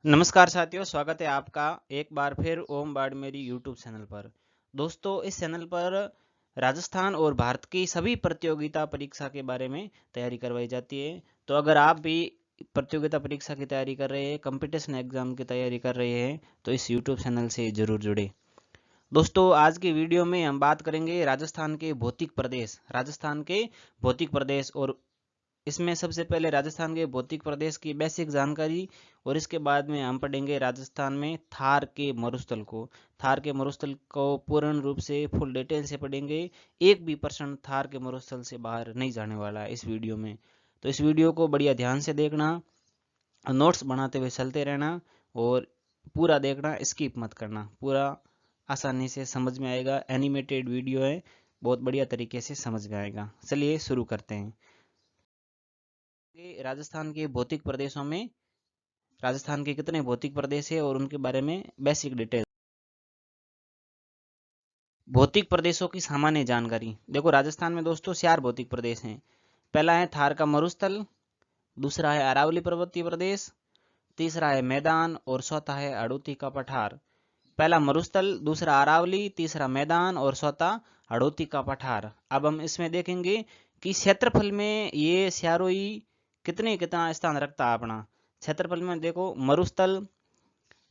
नमस्कार साथियों, स्वागत है आपका एक बार फिर ओम बाड़मेरी यूट्यूब चैनल पर। दोस्तों, इस चैनल पर राजस्थान और भारत की सभी प्रतियोगिता परीक्षा के बारे में तैयारी करवाई जाती है। तो अगर आप भी प्रतियोगिता परीक्षा की तैयारी कर रहे हैं, कंपटीशन एग्जाम की तैयारी कर रहे हैं, तो इस यूट्यूब चैनल से जरूर जुड़े। दोस्तों, आज की वीडियो में हम बात करेंगे राजस्थान के भौतिक प्रदेश और इसमें सबसे पहले राजस्थान के भौतिक प्रदेश की बेसिक जानकारी, और इसके बाद में हम पढ़ेंगे राजस्थान में थार के मरुस्थल को। थार के मरुस्थल को पूर्ण रूप से फुल डिटेल से पढ़ेंगे। एक भी परसेंट थार के मरुस्थल से बाहर नहीं जाने वाला है इस वीडियो में। तो इस वीडियो को बढ़िया ध्यान से देखना, नोट्स बनाते हुए चलते रहना और पूरा देखना, स्किप मत करना। पूरा आसानी से समझ में आएगा, एनिमेटेड वीडियो है, बहुत बढ़िया तरीके से समझ में आएगा। चलिए शुरू करते हैं। राजस्थान के भौतिक प्रदेशों में राजस्थान के कितने भौतिक प्रदेश है और उनके बारे में बेसिक डिटेल। भौतिक प्रदेशों की सामान्य जानकारी देखो, राजस्थान में दोस्तों 4 भौतिक प्रदेश हैं। पहला है थार का मरुस्थल, दूसरा है अरावली पर्वतीय प्रदेश, तीसरा है मैदान और चौथा है हड़ौती का पठार। पहला मरुस्थल, दूसरा अरावली, तीसरा मैदान और चौथा हड़ौती का पठार। अब हम इसमें देखेंगे कि क्षेत्रफल में ये चारों ही कितना स्थान रखता है अपना। क्षेत्रफल में देखो, मरुस्थल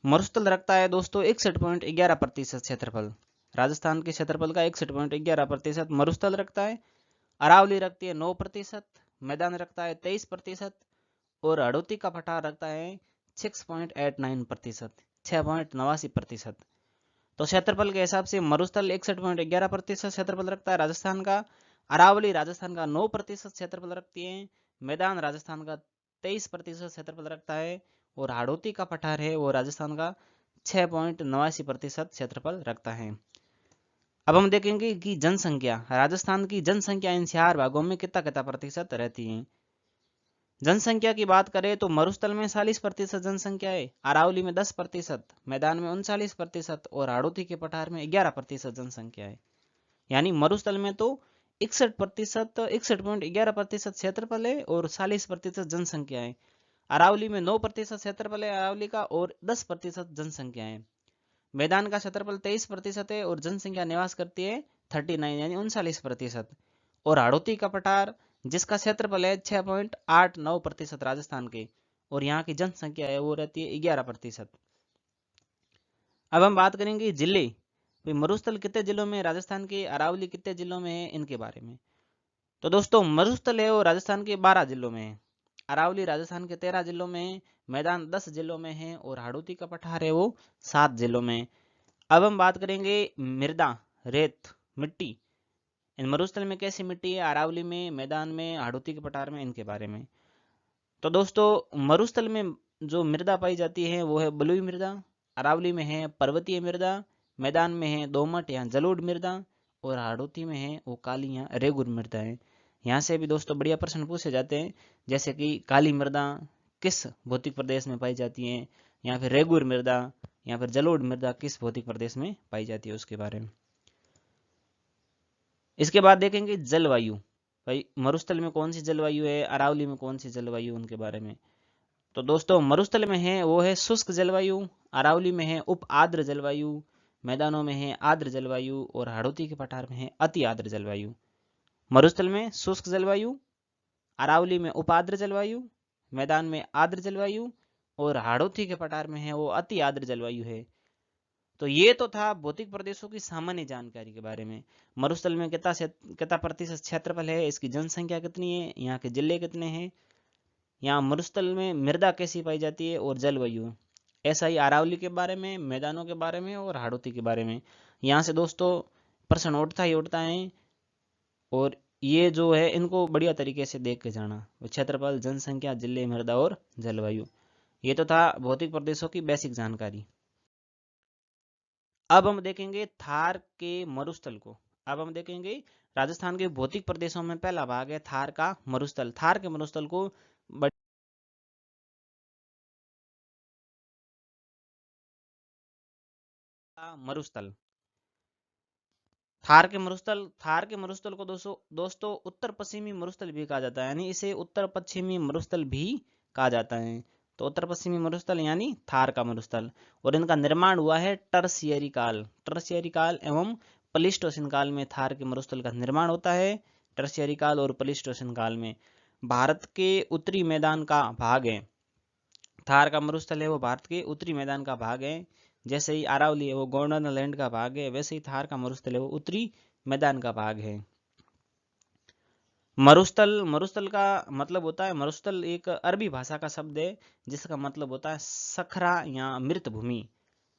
मरुस्थल रखता है दोस्तों 61.11% क्षेत्रफल। राजस्थान के क्षेत्रफल का 61.11% मरुस्थल रखता है। अरावली रखती है 9%, मैदान रखता है 23% और हड़ौती का पठार रखता है 6.89%, 6.89%। तो क्षेत्रफल के हिसाब से मरुस्थल 61.11% क्षेत्रफल रखता है राजस्थान का। अरावली राजस्थान का 9% क्षेत्रफल रखती है। मैदान राजस्थान का 23% क्षेत्रफल रखता है और हाड़ौती का पठार है वो राजस्थान का 6.89% क्षेत्रफल रखता है। अब हम देखेंगे कि जनसंख्या, राजस्थान की जनसंख्या इन 4 भागों में कितना कितना प्रतिशत रहती है। जनसंख्या की बात करें तो मरुस्थल में 40% जनसंख्या है, अरावली में 10%, मैदान में 39% और हाड़ौती के पठार में 11% जनसंख्या है। यानी मरुस्थल में तो 61.11% क्षेत्रफल है और 40% जनसंख्या है। अरावली में 9% क्षेत्रफल है अरावली का और 10% जनसंख्या है। मैदान का क्षेत्रफल 23% है और जनसंख्या निवास करती है 39 यानी 39%। और हाड़ौती का पठार जिसका क्षेत्रफल है 6.89% राजस्थान के और यहाँ की जनसंख्या है वो रहती है 11%। अब हम बात करेंगे जिले, मरुस्थल कितने जिलों में राजस्थान के, अरावली कितने जिलों में है, इनके बारे में। तो दोस्तों, मरुस्थल है वो राजस्थान के 12 जिलों में है, अरावली राजस्थान के 13 जिलों में है, मैदान 10 जिलों में है और हाड़ौती का पठार है वो 7 जिलों में। अब हम बात करेंगे मृदा, रेत, मिट्टी। इन मरुस्थल में कैसी मिट्टी है, अरावली में, मैदान में, हाड़ौती के पठार में, इनके बारे में। तो दोस्तों, मरुस्थल में जो मृदा पाई जाती है वो है बलुई मृदा, अरावली में है पर्वतीय मृदा, मैदान में है दोमट या जलोढ़ मृदा और हाड़ौती में है वो काली या रेगुर मृदा है। यहाँ से भी दोस्तों बढ़िया प्रश्न पूछे जाते हैं, जैसे कि काली मृदा किस भौतिक प्रदेश में पाई जाती है, या फिर रेगुर मृदा या फिर जलोढ़ मृदा किस भौतिक प्रदेश में पाई जाती है, उसके बारे में। इसके बाद देखेंगे जलवायु, भाई मरुस्थल में कौन सी जलवायु है, अरावली में कौन सी जलवायु, उनके बारे में। तो दोस्तों, मरुस्थल में है वो है शुष्क जलवायु, अरावली में है उप आर्द्र जलवायु, मैदानों में है आर्द्र जलवायु और हाड़ौती के पठार में है अति आर्द्र जलवायु। मरुस्थल में शुष्क जलवायु, अरावली में उप आर्द्र जलवायु, मैदान में आर्द्र जलवायु और हाड़ौती के पठार में है वो अति आर्द्र जलवायु है। तो ये तो था भौतिक प्रदेशों की सामान्य जानकारी के बारे में। मरुस्थल में कितना प्रतिशत क्षेत्रफल है, इसकी जनसंख्या कितनी है, यहाँ के जिले कितने हैं, यहाँ मरुस्थल में मृदा कैसी पाई जाती है और जलवायु। ऐसा ही अरावली के बारे में, मैदानों के बारे में और हाड़ौती के बारे में। यहाँ से दोस्तों प्रश्न उठता ही उठता है और ये जो है इनको बढ़िया तरीके से देख के जाना। क्षेत्रफल, जनसंख्या, जिले, मृदा और जलवायु, ये तो था भौतिक प्रदेशों की बेसिक जानकारी। अब हम देखेंगे थार के मरुस्थल को। अब हम देखेंगे राजस्थान के भौतिक प्रदेशों में पहला भाग है थार का मरुस्थल। थार के मरुस्थल को मरुस्थल, थार के मरुस्थल को दोस्तों उत्तर पश्चिमी मरुस्थल भी कहा जाता है, यानी इसे उत्तर पश्चिमी मरुस्थल भी कहा जाता है। तो उत्तर पश्चिमी मरुस्थल यानी थार का मरुस्थल। और इनका निर्माण हुआ है टर्शियरी काल एवं प्लीस्टोसिन काल में थार के मरुस्थल का निर्माण होता है। टर्शियरी काल और प्लीस्टोसिन काल में भारत के उत्तरी मैदान का भाग है। थार का मरुस्थल है वो भारत के उत्तरी मैदान का भाग है। जैसे ही अरावली है वो गोंडवाना लैंड का भाग है, वैसे ही थार का मरुस्थल है वो उत्तरी मैदान का भाग है। मरुस्थल का मतलब होता है, मरुस्थल एक अरबी भाषा का शब्द है जिसका मतलब होता है सखरा या मृत भूमि।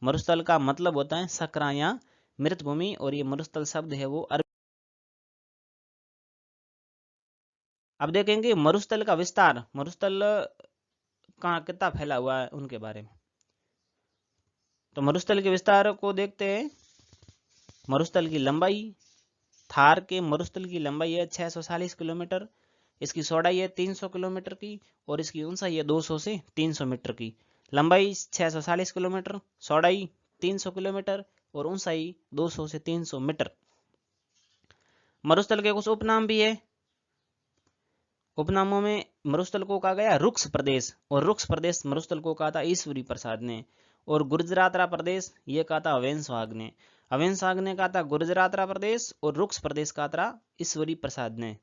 मरुस्थल का मतलब होता है सखरा या मृत भूमि, और ये मरुस्थल शब्द है वो अरबी। अब देखेंगे मरुस्थल का विस्तार, मरुस्थल कहाँ कितना फैला हुआ है उनके बारे में। तो मरुस्थल के विस्तार को देखते हैं। मरुस्थल की लंबाई, थार के मरुस्थल की लंबाई है 640 किलोमीटर, इसकी चौड़ाई है 300 किलोमीटर की, और इसकी ऊंचाई है 200 से 300 मीटर की। लंबाई 640 किलोमीटर, चौड़ाई 300 किलोमीटर और ऊंचाई 200 से 300 मीटर। मरुस्थल के कुछ उपनाम भी है। उपनामों में मरुस्थल को कहा गया रुक्ष प्रदेश, और रुक्ष प्रदेश मरुस्थल को कहा था ईश्वरी प्रसाद ने। और गुजरातरा प्रदेश ये कहा था अवेंसवाग ने। अवेंसवाग ने कहा था गुजरातरा प्रदेश, और रुक्ष प्रदेश कहा था ईश्वरी प्रसाद ने।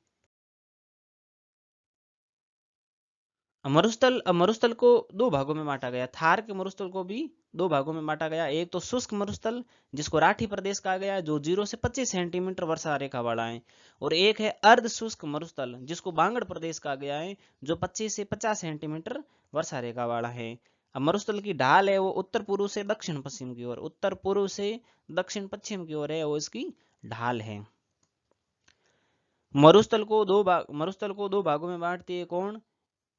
मरुस्थल को दो भागों में बांटा गया। थार के मरुस्थल को भी दो भागों में बांटा गया। एक तो शुष्क मरुस्थल जिसको राठी प्रदेश कहा गया, जो 0 से 25 सेंटीमीटर वर्षा रेखा वाला है, और एक है अर्ध शुष्क मरुस्थल जिसको बांगड़ प्रदेश कहा गया है, जो 25 से 50 सेंटीमीटर वर्षा रेखा वाला है। अब मरुस्थल की ढाल है वो उत्तर पूर्व से दक्षिण पश्चिम की ओर, उत्तर पूर्व से दक्षिण पश्चिम की ओर है वो इसकी ढाल है। मरुस्थल को दो भागों में बांटती है कौन?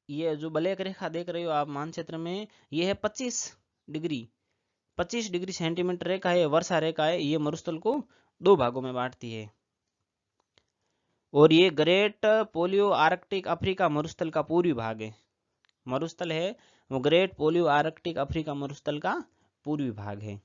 ये जो ब्लैक रेखा देख रहे हो आप मानचित्र में, ये है 25 डिग्री सेंटीमीटर रेखा है, वर्षा रेखा है। ये मरुस्थल को दो भागों में बांटती है। और ये ग्रेट पोलियो आर्कटिक अफ्रीका मरुस्थल का पूर्वी भाग है। मरुस्थल है वो ग्रेट पोलियो आर्कटिक अफ्रीका मरुस्थल का पूर्वी भाग है।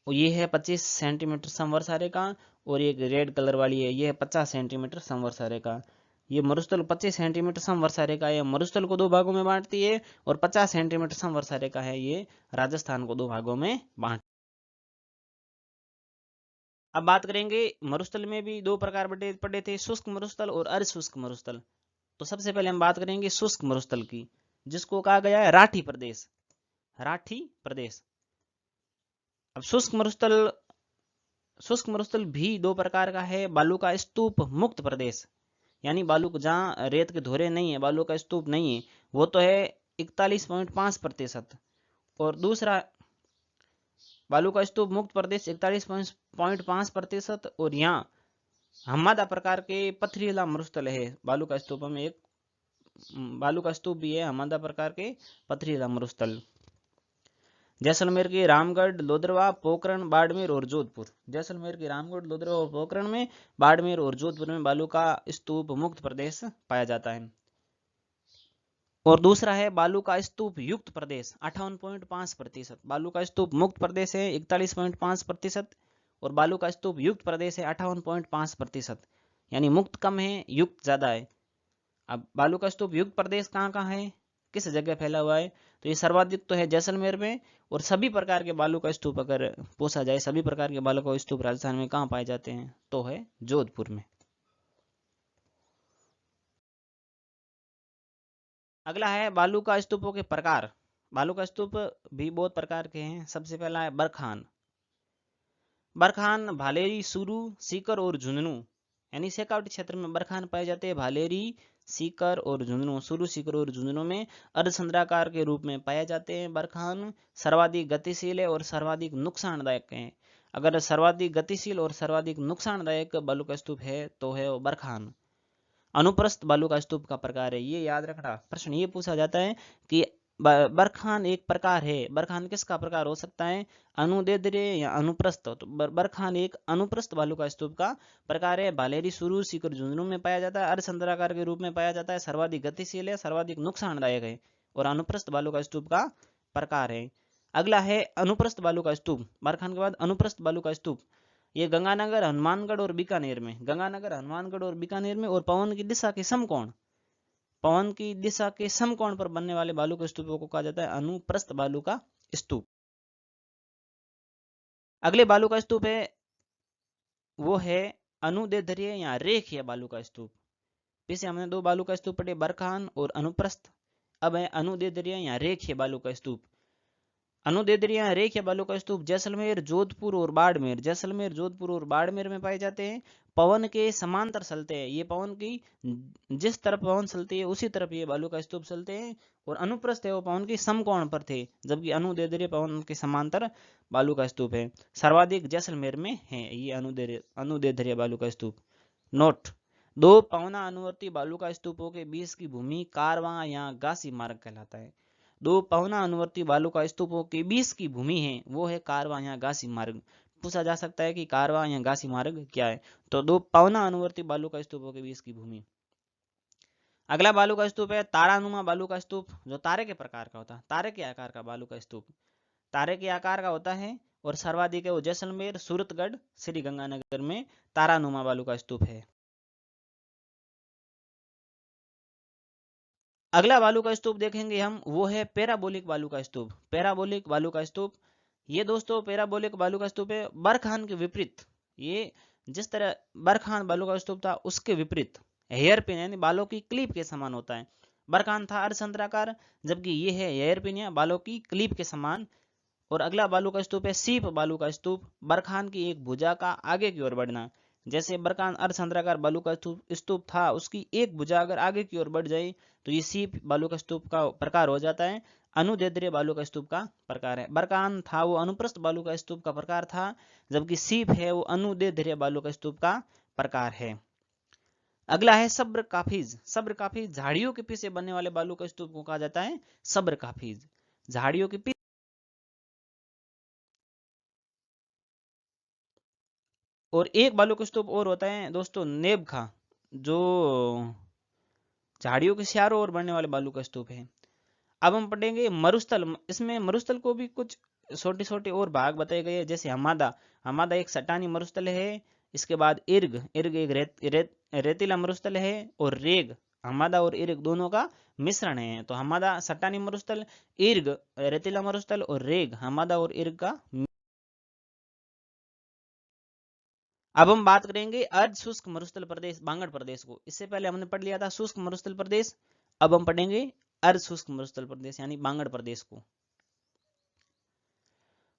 और ये है 25 सेंटीमीटर समवर्षा रेखा, और ये रेड कलर वाली है ये है 50 सेंटीमीटर समवर्षा रेखा। ये मरुस्थल 25 सेंटीमीटर समवर्षा रेखा है, मरुस्थल को दो भागों में बांटती है, और 50 सेंटीमीटर समवर्षा रेखा है ये राजस्थान को दो भागों में बांट। अब बात करेंगे मरुस्थल में भी दो प्रकार पड़े थे, शुष्क मरुस्थल और अर्धशुष्क मरुस्थल। तो सबसे पहले हम बात करेंगे शुष्क मरुस्थल की, जिसको कहा गया है राठी प्रदेश। राठी प्रदेश। अब शुष्क मरुस्थल भी दो प्रकार का है। बालू का स्तूप मुक्त प्रदेश, यानी बालू जहाँ रेत के धोरे नहीं है, बालू का स्तूप नहीं है, वो तो है 41.5%। और दूसरा बालू का स्तूप मुक्त प्रदेश 41.5%। और यहाँ हम्मादा प्रकार के पथरीला मरुस्थल है। बालू का स्तूप में एक बालू का स्तूप भी है, हम्मादा प्रकार के पथरीला मरुस्थल। जैसलमेर के रामगढ़, लोदरवा, पोखरण, बाड़मेर और जोधपुर। जैसलमेर के रामगढ़, लोदरवा और पोखरण में, बाड़मेर और जोधपुर में बालू का स्तूप मुक्त प्रदेश पाया जाता है। और दूसरा है बालू का स्तूप युक्त प्रदेश 58.5%। बालू का स्तूप मुक्त प्रदेश है 41.5%, और बालू का स्तूप युक्त प्रदेश है 58.5%। यानी मुक्त कम है, युक्त ज्यादा है। अब बालू का स्तूप युक्त प्रदेश कहाँ कहाँ है, किस जगह फैला हुआ है? तो ये सर्वाधिक तो है जैसलमेर में। और सभी प्रकार के बालू का स्तूप अगर पूछा जाए, सभी प्रकार के बालू का स्तूप राजस्थान में कहाँ पाए जाते हैं, तो है जोधपुर में। अगला है बालू का स्तूपों के प्रकार। बालू का स्तूप भी बहुत प्रकार के हैं। सबसे पहला है बरखान। बरखान भालेरी, सुरू, सीकर और झुंझुनू, यानी शेखावटी क्षेत्र में बरखान पाए जाते हैं। भालेरी, सीकर और झुंझुनू, सुरू, सीकर और झुंझुनू में अर्धचंद्राकार के रूप में पाए जाते हैं। बरखान सर्वाधिक गतिशील है और सर्वाधिक नुकसानदायक है। अगर सर्वाधिक गतिशील और सर्वाधिक नुकसानदायक बालू का स्तूप है तो है वो बरखान। अनुप्रस्थ बालू का स्तूप का प्रकार है, ये याद रखना। प्रश्न ये पूछा जाता है कि बरखान एक प्रकार है, बरखान किसका प्रकार हो सकता है, अनुदैर्ध्य या अनुप्रस्थ? तो बरखान एक अनुप्रस्थ बालू का स्तूप का प्रकार है। भालेरी, सुरू, सीकर, झुंझुनू में पाया जाता है, अर्धचंद्राकार के रूप में पाया जाता है, सर्वाधिक गतिशील है, सर्वाधिक नुकसानदायक है, और अनुप्रस्थ बालू का स्तूप का प्रकार है। अगला है अनुप्रस्थ बालू का स्तूप। बरखान के बाद अनुप्रस्थ बालू का स्तूप, ये गंगानगर, हनुमानगढ़ और बीकानेर में, गंगानगर, हनुमानगढ़ और बीकानेर में, और पवन की दिशा के समकोण पवन की दिशा के समकोण पर बनने वाले बालू के स्तूपों को कहा जाता है अनुप्रस्थ बालू का स्तूप। अगले बालू का स्तूप है वो है अनुदैर्ध्य या रेखीय बालू का स्तूप। पीछे हमने दो बालू का स्तूप पढ़े, बरखान और अनुप्रस्थ। अब है अनुदैर्ध्य या रेखीय बालू का स्तूप। अनुदैर्ध्य रेखीय बालू का स्तूप जैसलमेर, जोधपुर और बाड़मेर, जैसलमेर, जोधपुर और बाड़मेर में पाए जाते हैं। पवन के समांतर चलते हैं, ये पवन की जिस तरफ पवन चलती है उसी तरफ ये बालू का स्तूप चलते हैं। और अनुप्रस्थ है वो पवन की समकोण पर थे, जबकि अनुदैर्ध्य पवन के समांतर बालू का स्तूप है। सर्वाधिक जैसलमेर में है ये अनुदैर्ध्य बालू का स्तूप। नोट, दो पवना अनुवर्ती बालू का स्तूपों के बीच की भूमि कारवां या गासी मार्ग कहलाता है। दो पवना अनुवर्ती बालू का स्तूपों के बीच की भूमि है वो है कारवां या गासी मार्ग। पूछा जा सकता है कि कारवां या गासी मार्ग क्या है, तो दो पवना अनुवर्ती बालू का स्तूपों के बीच की भूमि। अगला बालू का स्तूप है तारानुमा बालू का स्तूप, जो तारे के प्रकार का होता है, तारे के आकार का बालू का स्तूप तारे के आकार का होता है। और सर्वाधिक है वो जैसलमेर, सूरतगढ़, श्री गंगानगर में तारानुमा बालू का स्तूप है। अगला बालू का स्तूप देखेंगे हम, वो है पैराबोलिक बालू का स्तूप। पैराबोलिक बालू का स्तूप, ये दोस्तों पैराबोलिक बालू का स्तूप है बरखान के विपरीत। ये जिस तरह बरखान बालू का स्तूप था उसके विपरीत हेयर पिन यानी बालों की क्लिप के समान होता है। बरखान था अर्धचंद्राकार, जबकि ये है हेयर पिन या बालों की क्लिप के समान। और अगला बालू का स्तूप है सीप बालू का स्तूप, बरखान की एक भुजा का आगे की ओर बढ़ना। जैसे बरखान अर्धचंद्राकार बालू का स्तूप था, उसकी एक भुजा अगर आगे की ओर बढ़ जाए तो ये सीप बालू का स्तूप का प्रकार हो जाता है, अनुदैर्ध्य बालू का स्तूप का प्रकार है। बरखान था वो अनुप्रस्थ बालू का स्तूप का प्रकार था, जबकि सीप है वो अनुदैर्ध्य बालू का स्तूप का प्रकार है। अगला है सब्र काफिज। सब्र काफिज झाड़ियों के पीछे बनने वाले बालू का स्तूप को कहा जाता है सब्र काफिज, झाड़ियों के पीछे। और एक बालू का स्तूप और होता है दोस्तों नेबखा, जो झाड़ियों के चारों ओर बनने वाले बालू का स्तूप है। अब हम पढ़ेंगे मरुस्थल। इसमें मरुस्थल को भी कुछ छोटे छोटे और भाग बताए गए हैं, जैसे हमादा। हमादा एक सटानी मरुस्थल है। इसके बाद इर्ग, इर्ग एक रेतीला मरुस्थल है। और रेग, हमादा और इर्ग दोनों का मिश्रण है। तो हमादा सटानी मरुस्थल, इर्ग रेतीला मरुस्थल और रेग हमादा और इर्ग का। अब हम बात करेंगे अर्ध शुष्क मरुस्थल प्रदेश बांगड़ प्रदेश को। इससे पहले हमने पढ़ लिया था शुष्क मरुस्थल प्रदेश, अब हम पढ़ेंगे अर्ध शुष्क मरुस्थल प्रदेश यानी बांगड़ प्रदेश को।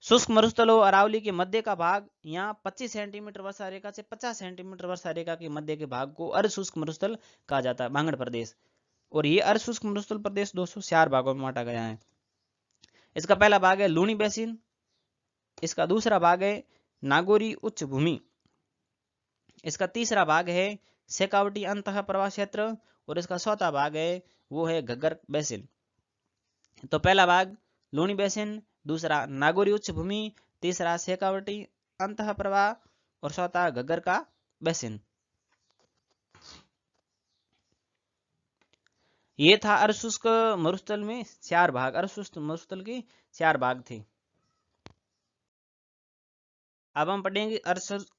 शुष्क मरुस्थल और अरावली के मध्य का भाग, यहाँ 25 सेंटीमीटर वर्षा रेखा से 50 सेंटीमीटर वर्षा रेखा के मध्य के भाग को अर्ध शुष्क मरुस्थल कहा जाता है, बांगड़ प्रदेश। और ये अर्ध शुष्क मरुस्थल प्रदेश 204 भागों में बांटा गया है। इसका पहला भाग है लूनी बेसिन, इसका दूसरा भाग है नागौरी उच्च भूमि, इसका तीसरा भाग है शेखावटी अंतः प्रवाह क्षेत्र, और इसका चौथा भाग है वो है घग्गर बेसिन। तो पहला भाग लूनी बेसिन, दूसरा नागौरी उच्च भूमि, तीसरा शेखावटी अंतः प्रवाह और चौथा घग्गर का बेसिन। ये था अर्धशुष्क मरुस्थल में 4 भाग, अर्धशुष्क मरुस्थल के 4 भाग थे। अब हम पढ़ेंगे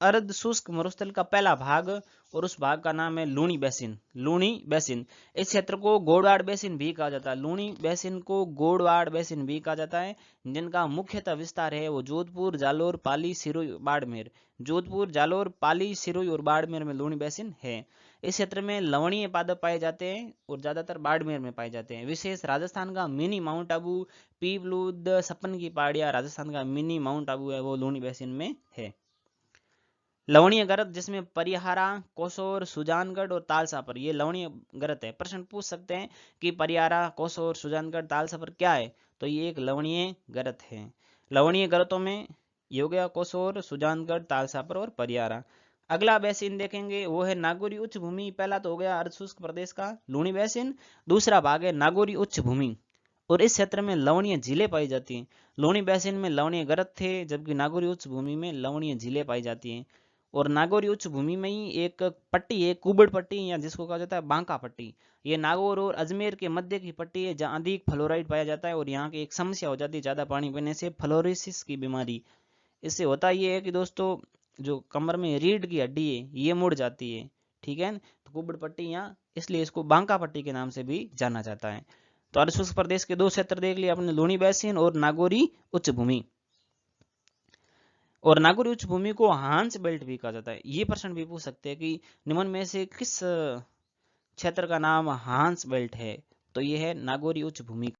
अर्ध शुष्क मरुस्थल का पहला भाग, और उस भाग का नाम है लूनी बेसिन। लूनी बेसिन, इस क्षेत्र को गोड़वाड़ बेसिन भी कहा जाता है। लूनी बेसिन को गोड़वाड़ बेसिन भी कहा जाता है, जिनका मुख्यतः विस्तार है वो जोधपुर, जालोर, पाली, सिरोही, बाड़मेर। जोधपुर, जालोर, पाली, सिरोही और बाड़मेर में लूनी बेसिन है। इस क्षेत्र में लवणीय पादप पाए जाते हैं और ज्यादातर बाड़मेर में पाए जाते हैं। विशेष राजस्थान का मिनी माउंट आबू, पीपलूद, सपन की पहाड़ियां राजस्थान का मिनी माउंट आबू है, वो लूनी बेसिन में है। लवणीय गरत जिसमें परिहारा, कोसोर, सुजानगढ़ और तालसापर, ये लवणीय गरत है। प्रश्न पूछ सकते हैं कि परिहारा, कोसोर, सुजानगढ़, तालसापर क्या है, तो ये एक लवणीय गरत है। लवणीय गरतों में ये हो गया कोसोर, सुजानगढ़, तालसापर और परिहारा। अगला बेसिन देखेंगे वो है नागौरी उच्च भूमि। पहला तो हो गया अर्धशुष्क प्रदेश का लूनी बेसिन, दूसरा भाग है नागौरी उच्च भूमि, और इस क्षेत्र में लवणीय झीलें पाई जाती हैं। लूनी बेसिन में लवणीय गरत थे, जबकि नागौरी उच्च भूमि में लवणीय झीलें पाई जाती हैं। और नागौरी उच्च भूमि में ही एक पट्टी है, कुबड़ पट्टी, या जिसको कहा जाता है बांका पट्टी। ये नागौर और अजमेर के मध्य की पट्टी है, जहाँ अधिक फ्लोराइड पाया जाता है। और यहाँ की एक समस्या हो जाती है ज्यादा पानी पीने से, फ्लोरोसिस की बीमारी। इससे होता ये है कि दोस्तों जो कमर में रीढ़ की हड्डी है ये मुड़ जाती है, ठीक है। तो कुबड़ पट्टी यहाँ इसलिए इसको बांका पट्टी के नाम से भी जाना जाता है। तो अर्ध शुष्क प्रदेश के दो क्षेत्र देख लिए अपने, लूणी बेसिन और नागौरी उच्च भूमि। और नागौरी उच्च भूमि को हांस बेल्ट भी कहा जाता है। ये प्रश्न भी पूछ सकते हैं कि निम्न में से किस क्षेत्र का नाम हांस बेल्ट है, तो यह है नागौरी उच्च भूमि।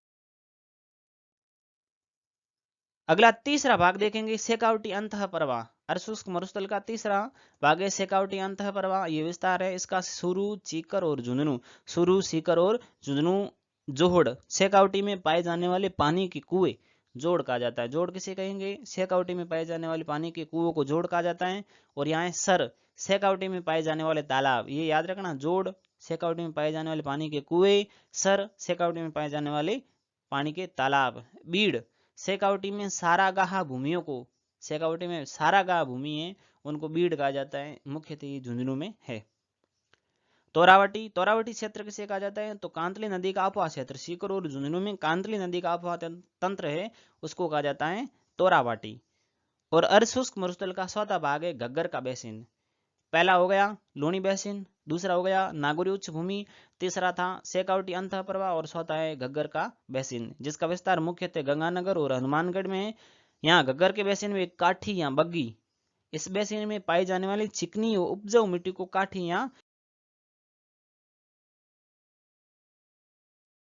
अगला तीसरा भाग देखेंगे, शेखावटी अंतः प्रवाह। अर्धशुष्क मरुस्थल का तीसरा भाग है शेखावटी अंतः प्रवाह। ये विस्तार है इसका सुरू, सीकर और झुंझुनू। सुरू, सीकर और झुंझुनू जोड़ शेखावटी में पाए जाने वाले पानी के कुएं जोड़ कहा जाता है। जोड़ किसे कहेंगे? शेखावटी में पाए जाने वाले पानी के कुओं को जोड़ कहा जाता है। और यहाँ सर, शेखावटी में पाए जाने वाले तालाब। ये याद रखना, जोड़ शेखावटी में पाए जाने वाले पानी के कुएं, सर शेखावटी में पाए जाने वाले पानी के तालाब। बीड़, शेखावटी में सारागाह भूमियों को, शेखावटी में सारागाह भूमि है उनको बीड़ कहा जाता है, मुख्यतः ये झुंझुनू में है। तोरावटी, तोरावटी क्षेत्र किसे कहा जाता है? तो कांतली नदी का अपवाह क्षेत्र, सीकर और झुंझुनू में कांतली नदी का अपवाह तंत्र है, उसको कहा जाता है तोरावाटी। और अर्धशुष्क मरुस्थल का चौथा भाग है घग्गर का बेसिन। पहला हो गया लूणी बेसिन, दूसरा हो गया नागौरी उच्च भूमि, तीसरा था शेखावटी अंतः प्रवाह और चौथा है घग्गर का बेसिन, जिसका विस्तार मुख्यतः गंगानगर और हनुमानगढ़ में है। यहाँ घग्गर के बेसिन में काठी या बग्गी, इस बेसिन में पाई जाने वाली चिकनी और उपजाऊ मिट्टी को काठी या।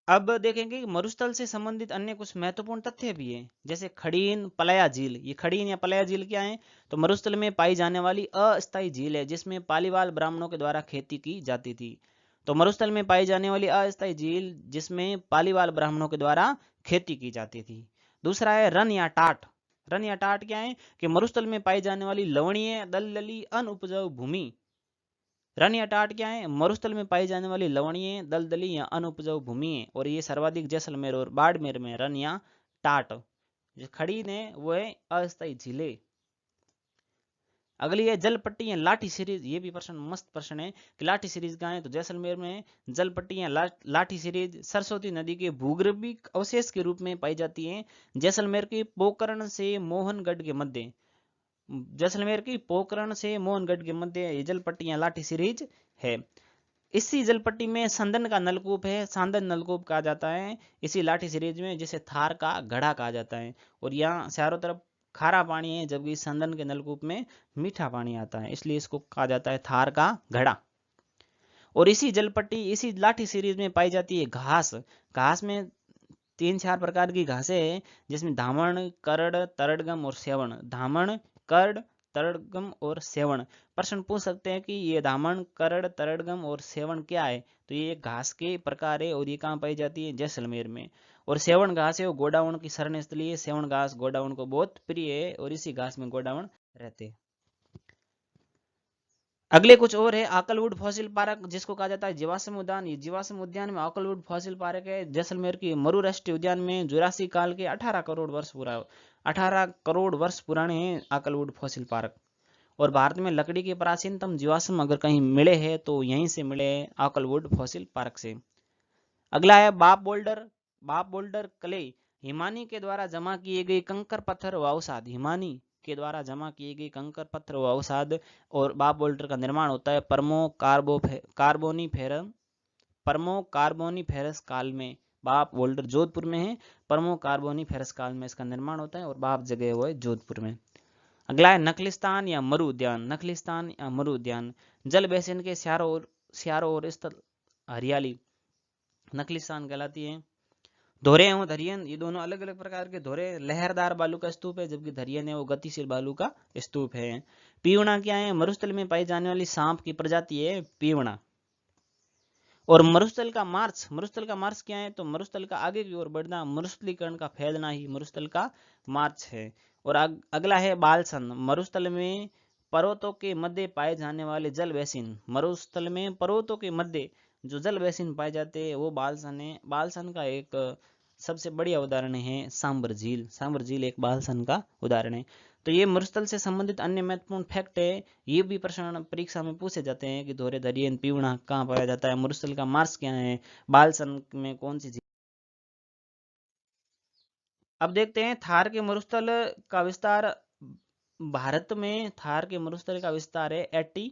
अब देखेंगे कि मरुस्थल से संबंधित अन्य कुछ महत्वपूर्ण तथ्य भी हैं, जैसे खड़ीन पलाया झील। ये खड़ीन या पलाया झील क्या है? तो मरुस्थल में पाई जाने वाली अस्थायी झील है, जिसमें पालीवाल ब्राह्मणों के द्वारा खेती की जाती थी। तो मरुस्थल में पाई जाने वाली अस्थायी झील जिसमें पालीवाल ब्राह्मणों के द्वारा खेती की जाती थी। दूसरा है रन या टाट। रन या टाट क्या है? कि मरुस्थल में पाई जाने वाली लवणीय दलदली अनउपजाऊ भूमि। रन या टाट क्या है? मरुस्थल में पाई जाने वाली लवणीय दलदली या अनउपजाऊ भूमि है, और ये सर्वाधिक जैसलमेर और बाड़मेर में रन या टाट। जो खड़ी ने वो है अस्थायी झीलें। अगली है जल पट्टी या लाठी सीरीज। ये भी प्रश्न मस्त प्रश्न है कि लाठी सीरीज कहाँ है? तो जैसलमेर में जल पट्टी या लाठी सीरीज सरस्वती नदी के भूगर्भिक अवशेष के रूप में पाई जाती है, जैसलमेर के पोकरण से मोहनगढ़ के मध्य। जैसलमेर की पोकरण से मोहनगढ़ के मध्य ये जल पट्टी या लाठी सीरीज है। इसी जल पट्टी में संदन का नलकूप है, सांदन नलकूप कहा जाता है इसी लाठी सीरीज में, जिसे थार का घड़ा कहा जाता है। और यहाँ चारों तरफ खारा पानी है, जबकि संदन के नलकूप में मीठा पानी आता है, इसलिए इसको कहा जाता है थार का घड़ा। और इसी जल पट्टी, इसी लाठी सीरीज में पाई जाती है घास। घास में तीन चार प्रकार की घासें हैं, जिसमें धामण, करड़, तरड़गम और सेवण। धामण, करड़, तरड़गम और सेवण। प्रश्न पूछ सकते हैं कि ये धामण, करड़, तरड़गम और सेवण क्या है? तो ये एक घास के प्रकार है, और ये कहाँ पाई जाती है? जैसलमेर में। और सेवण घास है वो गोडाउन की शरण स्थली है। सेवण घास गोडाउन को बहुत प्रिय है, और इसी घास में गोडाउन रहते हैं। अगले कुछ और है आकलवुड फॉसिल पार्क, जिसको कहा जाता है जीवाश्म उद्यान। ये जीवाश्म उद्यान में आकलवुड फॉसिल पार्क है जैसलमेर की मरु राष्ट्रीय उद्यान में। जुरासी काल के 18 करोड़ वर्ष पूरा 18 करोड़ वर्ष पुराने हैं आकलवुड फॉसिल पार्क। और भारत में लकड़ी के प्राचीनतम जीवाश्म अगर कहीं मिले हैं तो यहीं से मिले हैं, आकलवुड फॉसिल पार्क से। अगला है बाप बोल्डर। बाप बोल्डर क्ले, हिमानी के द्वारा जमा किए गए कंकर पत्थर व अवसाद। हिमानी के द्वारा जमा किए गए कंकर पत्थर व अवसाद। और बाप बोल्डर का निर्माण होता है परमो कार्बोनीफेरस काल में। बाप बोल्डर जोधपुर में है, परमो कार्बोनीफेरस काल में इसका निर्माण होता है, और बाप जगह हुआ है जोधपुर में। अगला है नखलिस्तान या मरु उद्यान। नखलिस्तान या मरु उद्यान जल बेसिन के चारों ओर स्थित हरियाली नखलिस्तान कहलाती है। धोरे एवं धरियन, ये दोनों अलग अलग प्रकार के। धोरे लहरदार बालू का स्तूप है, जबकि धरियन है वो गतिशील बालू का स्तूप है। पीवणा क्या है? मरुस्थल में पाई जाने वाली सांप की प्रजाति है पीवणा। और मरुस्थल का मार्च क्या है? तो मरुस्थल का आगे की ओर बढ़ना, मरुस्थलीकरण का फैलना ही मरुस्थल का मार्च है। और अगला है बालसन। मरुस्थल में पर्वतों के मध्य पाए जाने वाले जल बेसिन। मरुस्थल में पर्वतों के मध्य जो जल बेसिन पाए जाते हैं वो बालसन है। बालसन का एक सबसे बढ़िया उदाहरण है सांबर झील। सांबर झील एक बालसन का उदाहरण है। तो ये मरुस्थल से संबंधित अन्य महत्वपूर्ण फैक्ट है। ये भी प्रश्न परीक्षा में पूछे जाते हैं कि धोरे दरियन पीवणा कहाँ पाया जाता है, मरुस्थल का मार्स क्या है, बालसन में कौन सी झील। अब देखते हैं थार के मरुस्थल का विस्तार। भारत में थार के मरुस्थल का विस्तार है 85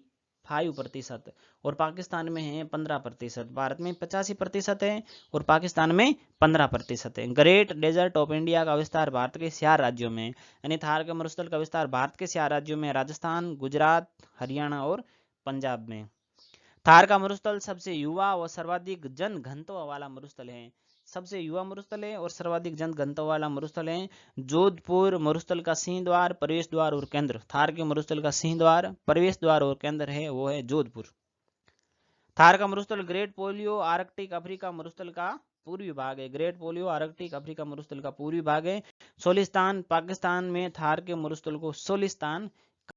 5% और पाकिस्तान में है 15%। भारत में 85% है और पाकिस्तान में 15% है। ग्रेट डेजर्ट ऑफ इंडिया का विस्तार भारत के 4 राज्यों में, यानी थार के मरुस्थल का विस्तार भारत के 4 राज्यों में, राजस्थान, गुजरात, हरियाणा और पंजाब में। थार का मरुस्थल सबसे युवा और सर्वाधिक जन घनत्व वाला मरुस्थल है। सबसे युवा मरुस्थल है और सर्वाधिक जन घनत्व वाला मरुस्थल है। जोधपुर मरुस्थल का सिंह द्वार, प्रवेश द्वार और केंद्र, थार के मरुस्थल का सिंह द्वार, प्रवेश द्वार और केंद्र है वो है जोधपुर। थार का मरुस्थल ग्रेट पोलियो आर्कटिक अफ्रीका मरुस्थल का पूर्वी भाग है। ग्रेट पोलियो आर्कटिक अफ्रीका मरुस्थल का पूर्वी भाग है। सोलिस्तान पाकिस्तान में थार के मरुस्थल को सोलिस्तान